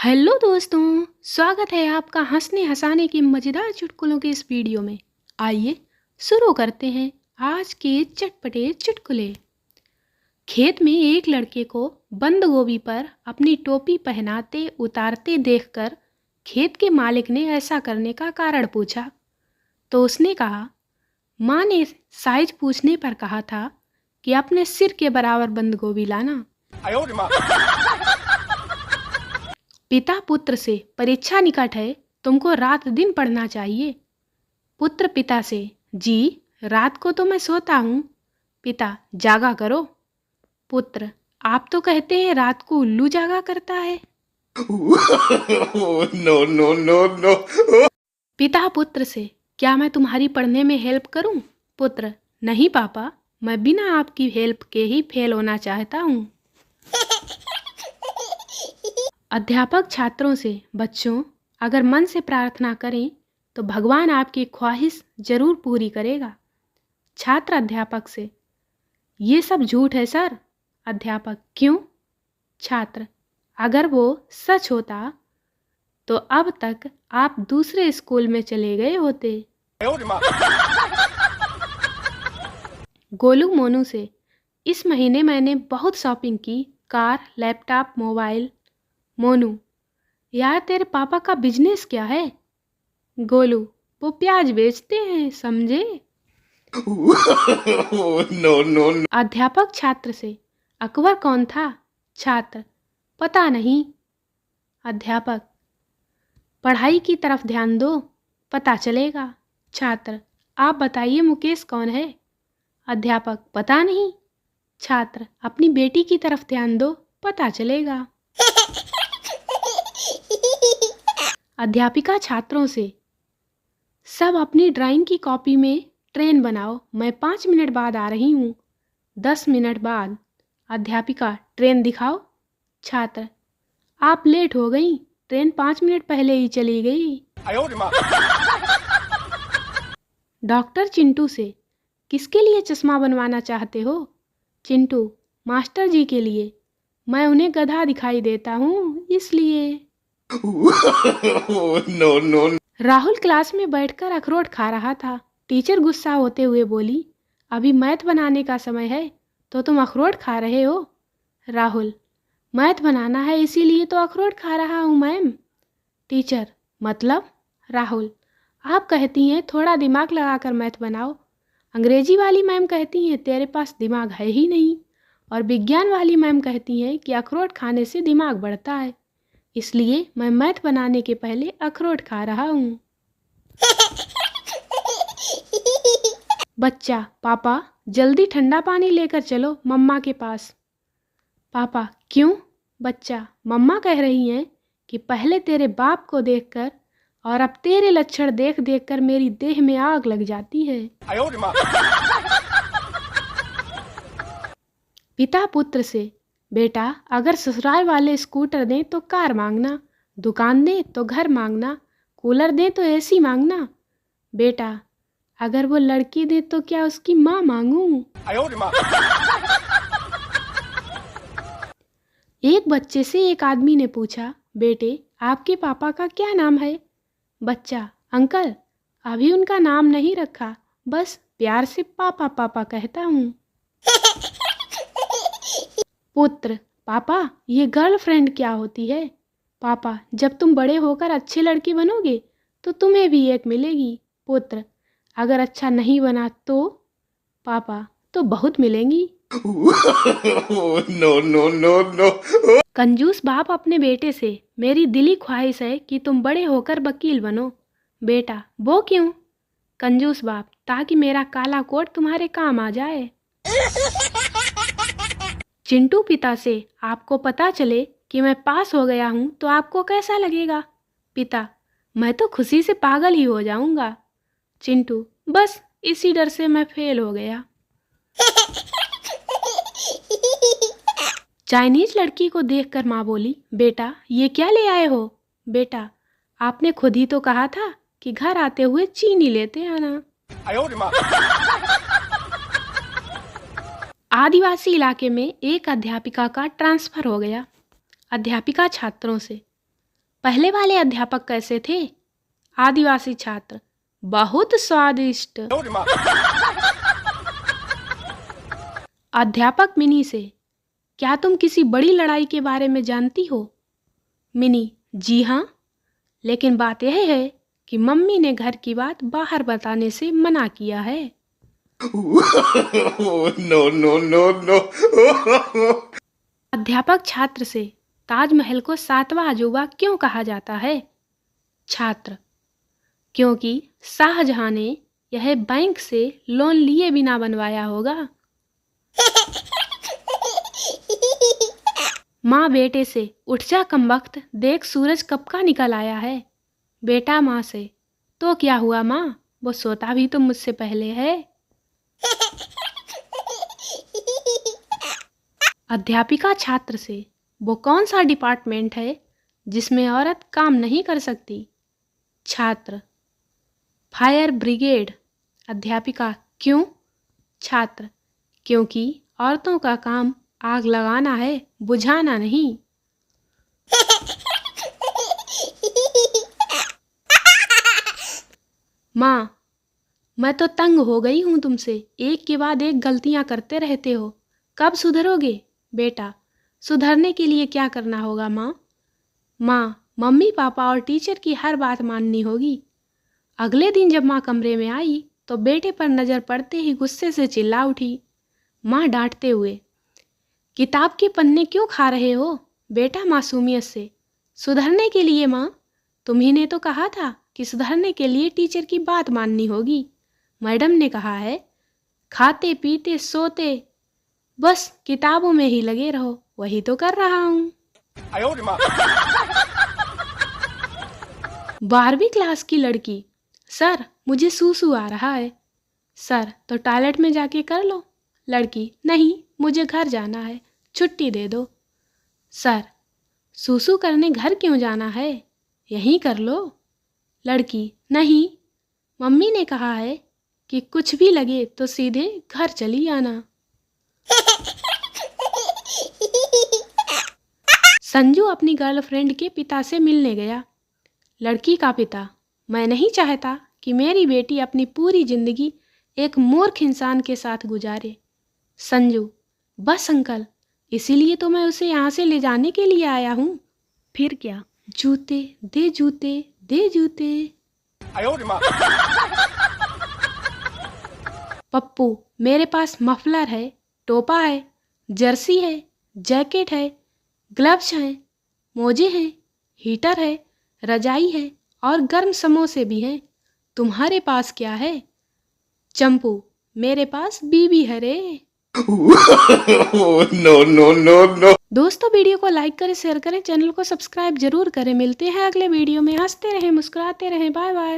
Hello दोस्तों, स्वागत है आपका हंसने हंसाने की मज़ेदार चुटकुलों के इस वीडियो में। आइए शुरू करते हैं आज के चटपटे चुटकुले। खेत में एक लड़के को बंद गोभी पर अपनी टोपी पहनाते उतारते देखकर खेत के मालिक ने ऐसा करने का कारण पूछा तो उसने कहा, माँ ने साइज पूछने पर कहा था कि अपने सिर के बराबर बंद गोभी लाना। पिता पुत्र से, परीक्षा निकट है, तुमको रात दिन पढ़ना चाहिए। पुत्र पिता से, जी रात को तो मैं सोता हूँ। पिता, जागा करो। पुत्र, आप तो कहते हैं रात को उल्लू जागा करता है। No, no, no, no. पिता पुत्र से, क्या मैं तुम्हारी पढ़ने में हेल्प करूँ? पुत्र, नहीं पापा, मैं बिना आपकी हेल्प के ही फेल होना चाहता हूँ। अध्यापक छात्रों से, बच्चों अगर मन से प्रार्थना करें तो भगवान आपकी ख्वाहिश जरूर पूरी करेगा। छात्र अध्यापक से, ये सब झूठ है सर। अध्यापक, क्यों? छात्र, अगर वो सच होता तो अब तक आप दूसरे स्कूल में चले गए होते। गोलू मोनू से, इस महीने मैंने बहुत शॉपिंग की, कार, लैपटॉप, मोबाइल। मोनू, यार तेरे पापा का बिजनेस क्या है? गोलू, वो प्याज बेचते हैं, समझे? No, no, no. अध्यापक छात्र से, अकबर कौन था? छात्र, पता नहीं। अध्यापक, पढ़ाई की तरफ ध्यान दो, पता चलेगा। छात्र, आप बताइए मुकेश कौन है? अध्यापक, पता नहीं। छात्र, अपनी बेटी की तरफ ध्यान दो, पता चलेगा। अध्यापिका छात्रों से, सब अपनी ड्राइंग की कॉपी में ट्रेन बनाओ, मैं 5 मिनट बाद आ रही हूँ। 10 मिनट बाद। अध्यापिका, ट्रेन दिखाओ। छात्र, आप लेट हो गई, ट्रेन 5 मिनट पहले ही चली गई। डॉक्टर चिंटू से, किसके लिए चश्मा बनवाना चाहते हो? चिंटू, मास्टर जी के लिए, मैं उन्हें गधा दिखाई देता हूँ इसलिए। No, no, no. Rahul class में बैठकर अखरोट खा रहा था। टीचर गुस्सा होते हुए बोली, अभी मैथ बनाने का समय है तो तुम अखरोट खा रहे हो? राहुल, मैथ बनाना है इसीलिए तो अखरोट खा रहा हूँ मैम। टीचर, मतलब? राहुल, आप कहती हैं थोड़ा दिमाग लगाकर मैथ बनाओ, अंग्रेजी वाली मैम कहती हैं तेरे पास दिमाग है ही नहीं, और विज्ञान वाली मैम कहती हैं कि अखरोट खाने से दिमाग बढ़ता है, इसलिए मैं मैथ बनाने के पहले अखरोट खा रहा हूँ। बच्चा, पापा जल्दी ठंडा पानी लेकर चलो मम्मा के पास। पापा, क्यों? बच्चा, मम्मा कह रही हैं कि पहले तेरे बाप को देखकर और अब तेरे लक्षण देख देख कर मेरी देह में आग लग जाती है। पिता पुत्र से, बेटा अगर ससुराल वाले स्कूटर दें तो कार मांगना, दुकान दें तो घर मांगना, कूलर दें तो एसी मांगना। बेटा, अगर वो लड़की दे तो क्या उसकी माँ मांगूं? एक बच्चे से एक आदमी ने पूछा, बेटे आपके पापा का क्या नाम है? बच्चा, अंकल अभी उनका नाम नहीं रखा, बस प्यार से पापा पापा कहता हूँ। पुत्र, पापा ये गर्लफ्रेंड क्या होती है? पापा, जब तुम बड़े होकर अच्छे लड़के बनोगे तो तुम्हें भी एक मिलेगी। पुत्र, अगर अच्छा नहीं बना तो? पापा, तो बहुत मिलेंगी। No, no, no, no. कंजूस बाप अपने बेटे से, मेरी दिली ख्वाहिश है कि तुम बड़े होकर वकील बनो। बेटा, वो क्यों? कंजूस बाप, ताकि मेरा काला कोट तुम्हारे काम आ जाए। चिंटू पिता से, आपको पता चले कि मैं पास हो गया हूँ तो आपको कैसा लगेगा? पिता, मैं तो खुशी से पागल ही हो जाऊंगा। चिंटू, बस इसी डर से मैं फेल हो गया। चाइनीज लड़की को देखकर माँ बोली, बेटा ये क्या ले आए हो? बेटा, आपने खुद ही तो कहा था कि घर आते हुए चीनी लेते आना। आदिवासी इलाके में एक अध्यापिका का ट्रांसफर हो गया। अध्यापिका छात्रों से, पहले वाले अध्यापक कैसे थे? आदिवासी छात्र: बहुत स्वादिष्ट। अध्यापक मिनी से: क्या तुम किसी बड़ी लड़ाई के बारे में जानती हो? मिनी: जी हाँ, लेकिन बात यह है कि मम्मी ने घर की बात बाहर बताने से मना किया है। No, no, no, no. अध्यापक छात्र से: ताजमहल को 7वां अजूबा क्यों कहा जाता है? छात्र: क्योंकि शाहजहां ने यह बैंक से लोन लिए बिना बनवाया होगा। माँ बेटे से: उठ जा कमबख्त, देख सूरज कब का निकल आया है। बेटा माँ से: तो क्या हुआ माँ, वो सोता भी तो मुझसे पहले है। अध्यापिका छात्र से: वो कौन सा डिपार्टमेंट है जिसमें औरत काम नहीं कर सकती? छात्र: फायर ब्रिगेड। अध्यापिका: क्यों? छात्र: क्योंकि औरतों का काम आग लगाना है, बुझाना नहीं। माँ: मैं तो तंग हो गई हूँ तुमसे, एक के बाद एक गलतियाँ करते रहते हो, कब सुधरोगे? बेटा: सुधरने के लिए क्या करना होगा माँ? माँ: मम्मी पापा और टीचर की हर बात माननी होगी। अगले दिन जब माँ कमरे में आई तो बेटे पर नज़र पड़ते ही गुस्से से चिल्ला उठी। माँ डांटते हुए: किताब के पन्ने क्यों खा रहे हो? बेटा मासूमियत से: सुधरने के लिए माँ, तुम्ही ने तो कहा था कि सुधरने के लिए टीचर की बात माननी होगी। मैडम ने कहा है, खाते पीते सोते बस किताबों में ही लगे रहो, वही तो कर रहा हूँ। 12वीं क्लास की लड़की: सर मुझे सूसू आ रहा है। सर: तो टॉयलेट में जाके कर लो। लड़की: नहीं, मुझे घर जाना है, छुट्टी दे दो। सर: सूसू करने घर क्यों जाना है, यहीं कर लो। लड़की: नहीं, मम्मी ने कहा है कि कुछ भी लगे तो सीधे घर चली आना। संजू अपनी गर्लफ्रेंड के पिता से मिलने गया। लड़की का पिता: मैं नहीं चाहता कि मेरी बेटी अपनी पूरी जिंदगी एक मूर्ख इंसान के साथ गुजारे। संजू: बस अंकल, इसीलिए तो मैं उसे यहाँ से ले जाने के लिए आया हूँ। फिर क्या, जूते दे जूते दे जूते। पप्पू: मेरे पास मफलर है, टोपा है, जर्सी है, जैकेट है, ग्लव्स हैं, मोजे हैं, हीटर है, रजाई है और गर्म समोसे भी हैं। तुम्हारे पास क्या है? चंपू: मेरे पास बीबी है रे। No, no, no, no. दोस्तों वीडियो को लाइक करें, शेयर करें, चैनल को सब्सक्राइब जरूर करें। मिलते हैं अगले वीडियो में। हंसते रहें, मुस्कुराते रहें। Bye bye.